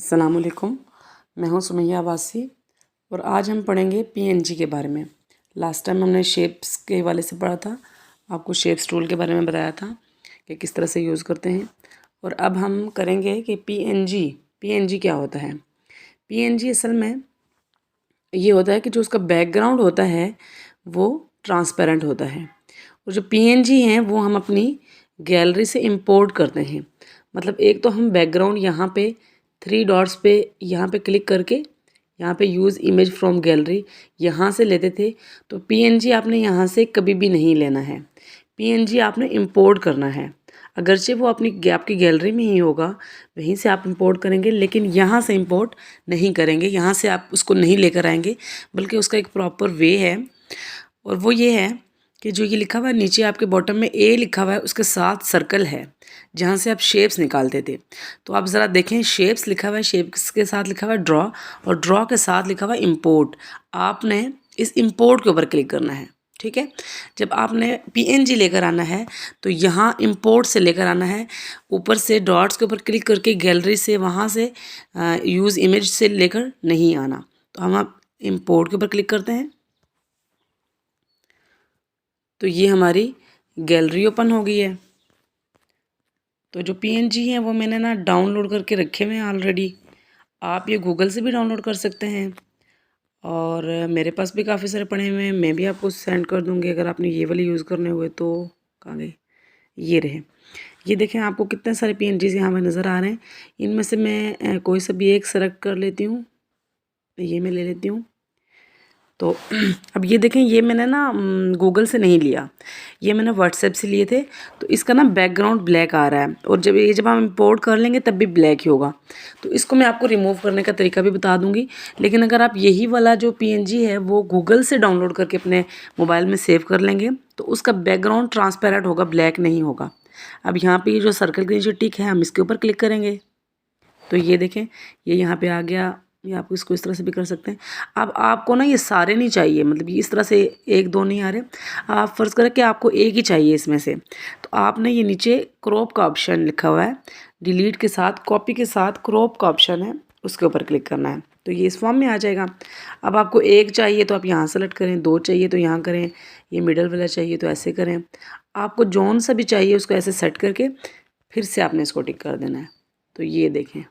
अस्सलाम वालेकुम। मैं हूँ सुमैया अब्बासी और आज हम पढ़ेंगे पीएनजी के बारे में। लास्ट टाइम हमने शेप्स के हवाले से पढ़ा था, आपको शेप्स टूल के बारे में बताया था कि किस तरह से यूज़ करते हैं। और अब हम करेंगे कि पीएनजी क्या होता है। पीएनजी असल में ये होता है कि जो उसका बैकग्राउंड होता है वो ट्रांसपेरेंट होता है, और जो पीएनजी हैं वो हम अपनी गैलरी से इंपोर्ट करते हैं। मतलब एक तो हम बैकग्राउंड यहाँ पे 3 डॉट्स पे यहाँ पे क्लिक करके यहाँ पे यूज़ इमेज फ्रॉम गैलरी यहाँ से लेते थे, तो पीएनजी आपने यहाँ से कभी भी नहीं लेना है। पीएनजी आपने इंपोर्ट करना है, अगरचे वो आपकी गैलरी में ही होगा, वहीं से आप इंपोर्ट करेंगे, लेकिन यहाँ से इंपोर्ट नहीं करेंगे, यहाँ से आप उसको नहीं लेकर आएंगे, बल्कि उसका एक प्रॉपर वे है। और वो ये है कि जो ये लिखा हुआ है नीचे आपके बॉटम में ए लिखा हुआ है, उसके साथ सर्कल है जहाँ से आप शेप्स निकालते थे। तो आप ज़रा देखें, शेप्स लिखा हुआ है, शेप्स के साथ लिखा हुआ है ड्रॉ, और ड्रॉ के साथ लिखा हुआ है इंपोर्ट। आपने इस इंपोर्ट के ऊपर क्लिक करना है, ठीक है। जब आपने पीएनजी लेकर आना है तो यहाँ इंपोर्ट से लेकर आना है, ऊपर से डॉट्स के ऊपर क्लिक करके गैलरी से वहाँ से यूज़ इमेज से लेकर नहीं आना। तो हम आप इंपोर्ट के ऊपर क्लिक करते हैं तो ये हमारी गैलरी ओपन हो गई है। तो जो पीएनजी हैं वो मैंने ना डाउनलोड करके रखे हुए हैं ऑलरेडी। आप ये गूगल से भी डाउनलोड कर सकते हैं, और मेरे पास भी काफ़ी सारे पड़े हुए हैं, मैं भी आपको सेंड कर दूँगी अगर आपने ये वाले यूज़ करने हुए तो। कहाँ गए, ये रहे। ये देखें, आपको कितने सारे पीएनजीज़ यहाँ पे नज़र आ रहे हैं। इनमें से मैं कोई सा भी एक सेलेक्ट कर लेती हूँ, ये मैं ले लेती हूँ। तो अब ये देखें, ये मैंने ना गूगल से नहीं लिया, ये मैंने व्हाट्सएप से लिए थे। तो इसका ना बैकग्राउंड ब्लैक आ रहा है, और जब हम इंपोर्ट कर लेंगे तब भी ब्लैक ही होगा। तो इसको मैं आपको रिमूव करने का तरीका भी बता दूंगी। लेकिन अगर आप यही वाला जो पीएनजी है वो गूगल से डाउनलोड करके अपने मोबाइल में सेव कर लेंगे तो उसका बैकग्राउंड ट्रांसपेरेंट होगा, ब्लैक नहीं होगा। अब यहाँ पर ये जो सर्कल की जो टिक है, हम इसके ऊपर क्लिक करेंगे तो ये देखें, ये यहाँ पे आ गया। ये आप इसको इस तरह से भी कर सकते हैं। अब आपको ना ये सारे नहीं चाहिए, मतलब ये इस तरह से एक दो नहीं आ रहे। आप फ़र्ज़ करें कि आपको एक ही चाहिए इसमें से, तो आपने ये नीचे क्रॉप का ऑप्शन लिखा हुआ है, डिलीट के साथ कॉपी के साथ क्रॉप का ऑप्शन है, उसके ऊपर क्लिक करना है तो ये इस फॉर्म में आ जाएगा। अब आपको एक चाहिए तो आप यहाँ सेलेक्ट करें, दो चाहिए तो यहाँ करें, ये मिडल वाला चाहिए तो ऐसे करें। आपको जौन सा भी चाहिए उसको ऐसे सेट करके फिर से आपने इसको टिक कर देना है। तो ये देखें,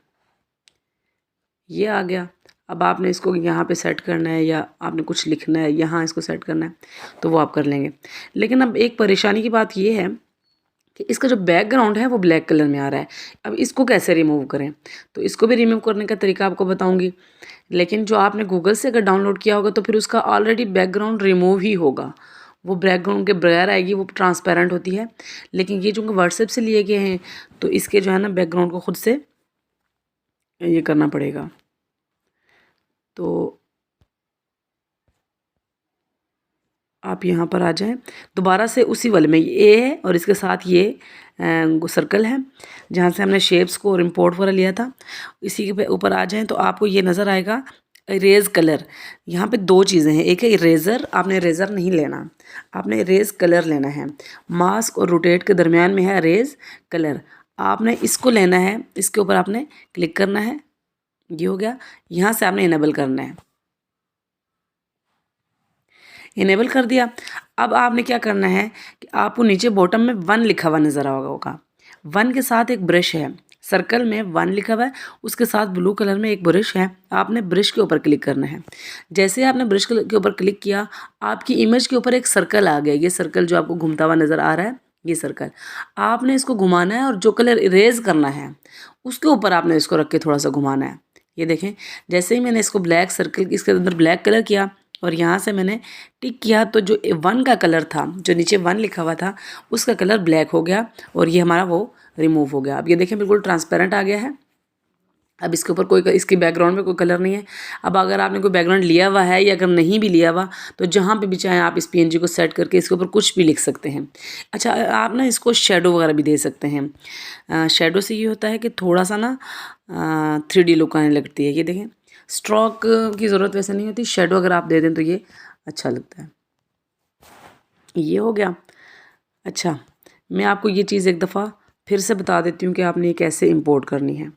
ये आ गया। अब आपने इसको यहाँ पे सेट करना है या आपने कुछ लिखना है यहाँ इसको सेट करना है तो वो आप कर लेंगे। लेकिन अब एक परेशानी की बात ये है कि इसका जो बैकग्राउंड है वो ब्लैक कलर में आ रहा है। अब इसको कैसे रिमूव करें, तो इसको भी रिमूव करने का तरीका आपको बताऊँगी। लेकिन जो आपने गूगल से अगर डाउनलोड किया होगा तो फिर उसका ऑलरेडी बैकग्राउंड रिमूव ही होगा, वो बैकग्राउंड के बगैर आएगी, वो ट्रांसपेरेंट होती है। लेकिन ये जो व्हाट्सएप से लिए गए हैं तो इसके जो है ना बैकग्राउंड को खुद से ये करना पड़ेगा। तो आप यहाँ पर आ जाएं, दोबारा से उसी वाले में ए है और इसके साथ ये सर्कल है जहाँ से हमने शेप्स को और इम्पोर्ट वाला लिया था, इसी के ऊपर आ जाएं तो आपको ये नज़र आएगा इरेज कलर। यहाँ पे दो चीज़ें हैं, एक है इरेज़र, आपने इरेज़र नहीं लेना, आपने इरेज कलर लेना है। मास्क और रोटेट के दरमियान में है इरेज कलर, आपने इसको लेना है, इसके ऊपर आपने क्लिक करना है। ये हो गया, यहाँ से आपने इनेबल करना है, इनेबल कर दिया। अब आपने क्या करना है कि आपको नीचे बॉटम में 1 लिखा हुआ नज़र आएगा होगा, 1 के साथ एक ब्रश है, सर्कल में 1 लिखा हुआ है, उसके साथ ब्लू कलर में एक ब्रश है, आपने ब्रश के ऊपर क्लिक करना है। जैसे आपने ब्रश के ऊपर क्लिक किया, आपकी इमेज के ऊपर एक सर्कल आ गया, ये सर्कल जो आपको घूमता हुआ नज़र आ रहा है, ये सर्कल आपने इसको घुमाना है और जो कलर इरेज करना है उसके ऊपर आपने इसको रख के थोड़ा सा घुमाना है। ये देखें, जैसे ही मैंने इसको ब्लैक सर्कल इसके अंदर ब्लैक कलर किया और यहाँ से मैंने टिक किया तो जो 1 का कलर था, जो नीचे 1 लिखा हुआ था, उसका कलर ब्लैक हो गया और ये हमारा वो रिमूव हो गया। अब ये देखें, बिल्कुल ट्रांसपेरेंट आ गया है। अब इसके ऊपर कोई, इसकी बैकग्राउंड में कोई कलर नहीं है। अब अगर आपने कोई बैकग्राउंड लिया हुआ है या अगर नहीं भी लिया हुआ तो जहाँ पे भी चाहें आप इस पीएनजी को सेट करके इसके ऊपर कुछ भी लिख सकते हैं। अच्छा, आप ना इसको शेडो वगैरह भी दे सकते हैं। शेडो से ये होता है कि थोड़ा सा ना 3D लुक आने लगती है। ये देखें, स्ट्रोक की ज़रूरत वैसे नहीं होती, शेडो अगर आप दे दें तो ये अच्छा लगता है। ये हो गया। अच्छा, मैं आपको ये चीज़ एक दफ़ा फिर से बता देती हूँ कि आपने ये कैसे इंपोर्ट करनी है।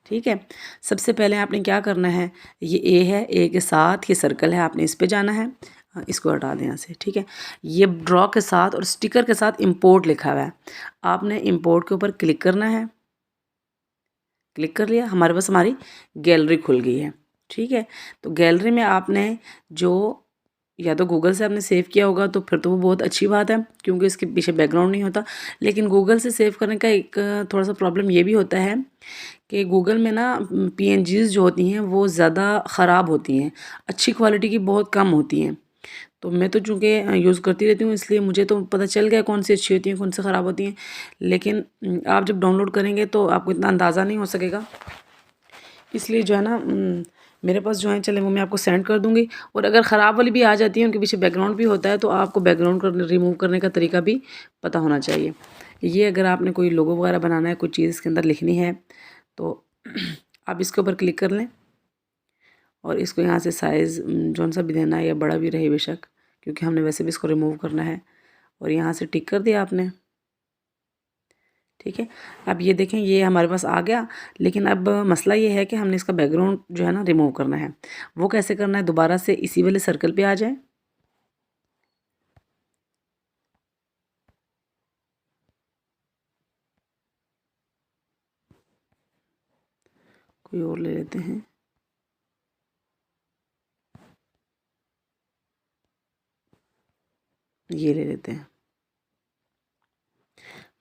ठीक है। सबसे पहले आपने क्या करना है, ये ए है, ए के साथ ये सर्कल है, आपने इस पे जाना है। इसको हटा दें यहाँ से, ठीक है। ये ड्रॉ के साथ और स्टिकर के साथ इंपोर्ट लिखा हुआ है, आपने इंपोर्ट के ऊपर क्लिक करना है। क्लिक कर लिया, हमारे पास हमारी गैलरी खुल गई है, ठीक है। तो गैलरी में आपने जो या तो गूगल से आपने सेव किया होगा तो फिर तो वो बहुत अच्छी बात है, क्योंकि इसके पीछे बैकग्राउंड नहीं होता। लेकिन गूगल से सेव करने का एक थोड़ा सा प्रॉब्लम ये भी होता है कि गूगल में ना पीएनजीज जो होती हैं वो ज़्यादा ख़राब होती हैं, अच्छी क्वालिटी की बहुत कम होती हैं। तो मैं तो चूँकि यूज़ करती रहती हूँ, इसलिए मुझे तो पता चल गया कौन सी अच्छी होती हैं, कौन सी ख़राब होती हैं। लेकिन आप जब डाउनलोड करेंगे तो आपको इतना अंदाज़ा नहीं हो सकेगा, इसलिए जो है ना मेरे पास जो है, चले वो मैं आपको सेंड कर दूँगी। और अगर ख़राब वाली भी आ जाती है, उनके पीछे बैकग्राउंड भी होता है, तो आपको बैकग्राउंड कर रिमूव करने का तरीका भी पता होना चाहिए। ये अगर आपने कोई लोगो वगैरह बनाना है, कोई चीज़ इसके अंदर लिखनी है, तो आप इसके ऊपर क्लिक कर लें और इसको यहाँ से साइज़ जौन सा भी देना है या बड़ा भी रहे बेशक, क्योंकि हमने वैसे भी इसको रिमूव करना है। और यहाँ से टिक कर दिया आपने, ठीक है। अब ये देखें, ये हमारे पास आ गया। लेकिन अब मसला ये है कि हमने इसका बैकग्राउंड जो है ना रिमूव करना है। वो कैसे करना है, दोबारा से इसी वाले सर्कल पे आ जाए। कोई और ले लेते हैं, ये ले लेते हैं।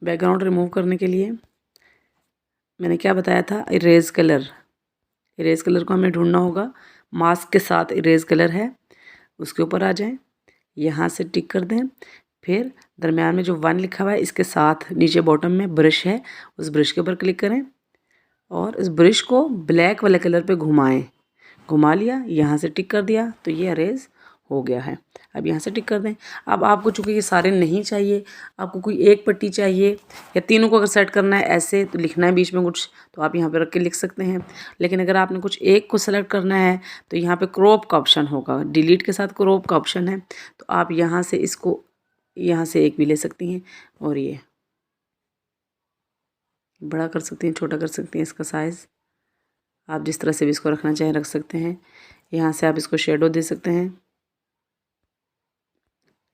बैकग्राउंड रिमूव करने के लिए मैंने क्या बताया था, इरेज कलर। इरेज कलर को हमें ढूंढना होगा, मास्क के साथ इरेज कलर है, उसके ऊपर आ जाएं, यहाँ से टिक कर दें। फिर दरम्यान में जो 1 लिखा हुआ है, इसके साथ नीचे बॉटम में ब्रश है, उस ब्रश के ऊपर क्लिक करें और इस ब्रश को ब्लैक वाले कलर पे घुमाएं। घुमा लिया, यहाँ से टिक कर दिया, तो ये अरेज हो गया है। अब यहाँ से टिक कर दें। अब आपको चूँकि ये सारे नहीं चाहिए, आपको कोई एक पट्टी चाहिए या तीनों को अगर सेट करना है ऐसे, तो लिखना है बीच में कुछ, तो आप यहाँ पे रख के लिख सकते हैं। लेकिन अगर आपने कुछ एक को सेलेक्ट करना है, तो यहाँ पे क्रॉप का ऑप्शन होगा, डिलीट के साथ क्रॉप का ऑप्शन है, तो आप यहाँ से इसको, यहाँ से एक भी ले सकती हैं और ये बड़ा कर सकती हैं, छोटा कर सकती हैं, इसका साइज़ आप जिस तरह से भी इसको रखना चाहें रख सकते हैं। यहाँ से आप इसको शेडो दे सकते हैं,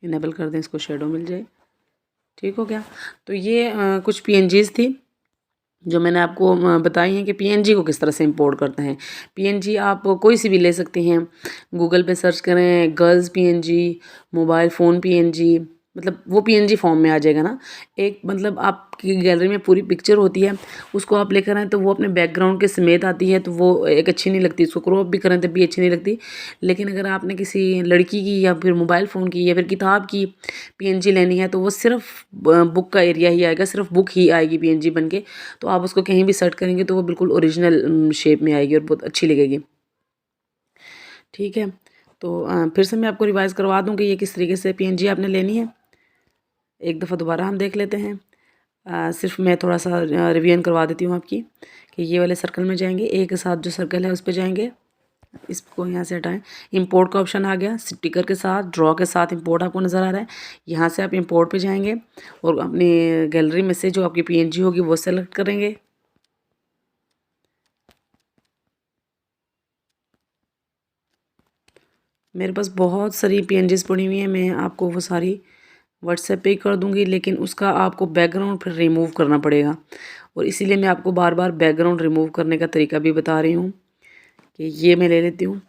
इनेबल कर दें, इसको शेडो मिल जाए। ठीक हो गया। तो ये कुछ पीएनजीज थी जो मैंने आपको बताई हैं कि पीएनजी को किस तरह से इंपोर्ट करते हैं। पीएनजी आप कोई सी भी ले सकते हैं, गूगल पे सर्च करें girls PNG, mobile phone PNG, मतलब वो पीएनजी फॉर्म में आ जाएगा ना। एक मतलब आपकी गैलरी में पूरी पिक्चर होती है, उसको आप लेकर आएँ तो वो अपने बैकग्राउंड के समेत आती है, तो वो एक अच्छी नहीं लगती, उसको क्रॉप भी करें तब भी अच्छी नहीं लगती। लेकिन अगर आपने किसी लड़की की या फिर मोबाइल फ़ोन की या फिर किताब की पीएनजी लेनी है, तो वो सिर्फ बुक का एरिया ही आएगा, सिर्फ बुक ही आएगी पीएनजी बन के। तो आप उसको कहीं भी सर्च करेंगे तो वो बिल्कुल ओरिजिनल शेप में आएगी और बहुत अच्छी लगेगी। ठीक है। तो फिर से मैं आपको रिवाइज़ करवा दूँ कि ये किस तरीके से पीएनजी आपने लेनी है। एक दफ़ा दोबारा हम देख लेते हैं। सिर्फ मैं थोड़ा सा रिवीजन करवा देती हूँ आपकी, कि ये वाले सर्कल में जाएंगे, ए के साथ जो सर्कल है उस पर जाएंगे, इसको यहाँ से हटाएं। इंपोर्ट का ऑप्शन आ गया, स्टिकर के साथ ड्रॉ के साथ इंपोर्ट आपको नज़र आ रहा है। यहाँ से आप इंपोर्ट पे जाएंगे और अपनी गैलरी में से जो आपकी पीएनजी होगी वो सेलेक्ट करेंगे। मेरे पास बहुत सारी पीएनजीज पड़ी हुई हैं, मैं आपको वो सारी व्हाट्सएप पे ही कर दूँगी, लेकिन उसका आपको बैकग्राउंड फिर रिमूव करना पड़ेगा। और इसीलिए मैं आपको बार बार बैकग्राउंड रिमूव करने का तरीका भी बता रही हूँ। कि ये मैं ले लेती हूँ,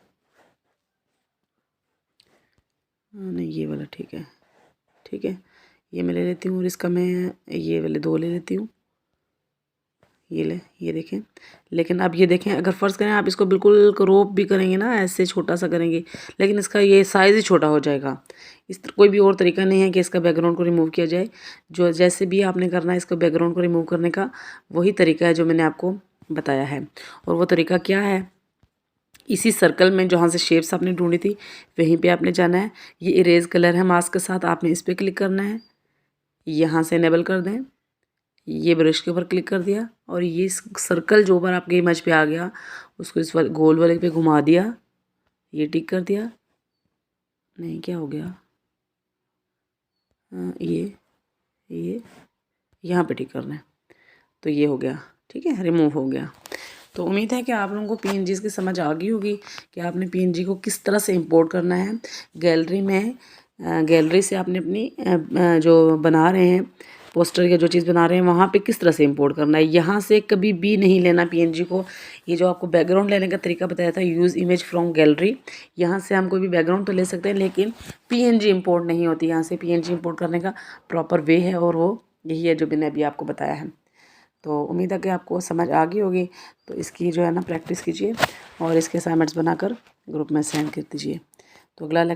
नहीं ये वाला ठीक है, ठीक है, ये मैं ले लेती हूँ और इसका मैं ये वाले 2 ले लेती हूँ। ये ले, ये देखें। लेकिन अब ये देखें, अगर फ़र्ज़ करें आप इसको बिल्कुल क्रॉप भी करेंगे ना, ऐसे छोटा सा करेंगे, लेकिन इसका ये साइज़ ही छोटा हो जाएगा। कोई भी और तरीका नहीं है कि इसका बैकग्राउंड को रिमूव किया जाए। जो जैसे भी आपने करना है इसका बैकग्राउंड को रिमूव करने का, वही तरीका है जो मैंने आपको बताया है। और वो तरीका क्या है, इसी सर्कल में जहाँ से शेप्स आपने ढूंढी थी वहीं पे आपने जाना है। ये इरेज कलर है मास्क के साथ, आपने इस पर क्लिक करना है, यहाँ से इनेबल कर दें। ये ब्रश के ऊपर क्लिक कर दिया और ये सर्कल जो ऊपर आपके इमेज पे आ गया उसको इस वाले गोल वाले पे घुमा दिया, ये टिक कर दिया। नहीं क्या हो गया, ये यहाँ पे टिक करना है, तो ये हो गया। ठीक है, रिमूव हो गया। तो उम्मीद है कि आप लोगों को पीएनजीज़ की समझ आ गई होगी कि आपने पीएनजी को किस तरह से इंपोर्ट करना है। गैलरी में गैलरी से आपने अपनी जो बना रहे हैं पोस्टर या जो चीज़ बना रहे हैं वहाँ पे किस तरह से इंपोर्ट करना है। यहाँ से कभी भी नहीं लेना पीएनजी को। ये जो आपको बैकग्राउंड लेने का तरीका बताया था, यूज़ इमेज फ्रॉम गैलरी, यहाँ से हम कोई भी बैकग्राउंड तो ले सकते हैं लेकिन पीएनजी इंपोर्ट नहीं होती। यहाँ से पीएनजी इंपोर्ट करने का प्रॉपर वे है और वो यही है जो मैंने अभी आपको बताया है। तो उम्मीद है कि आपको समझ आ गई होगी। तो इसकी जो है ना प्रैक्टिस कीजिए और इसके असाइनमेंट्स बनाकर ग्रुप में सेंड कर दीजिए। तो अगला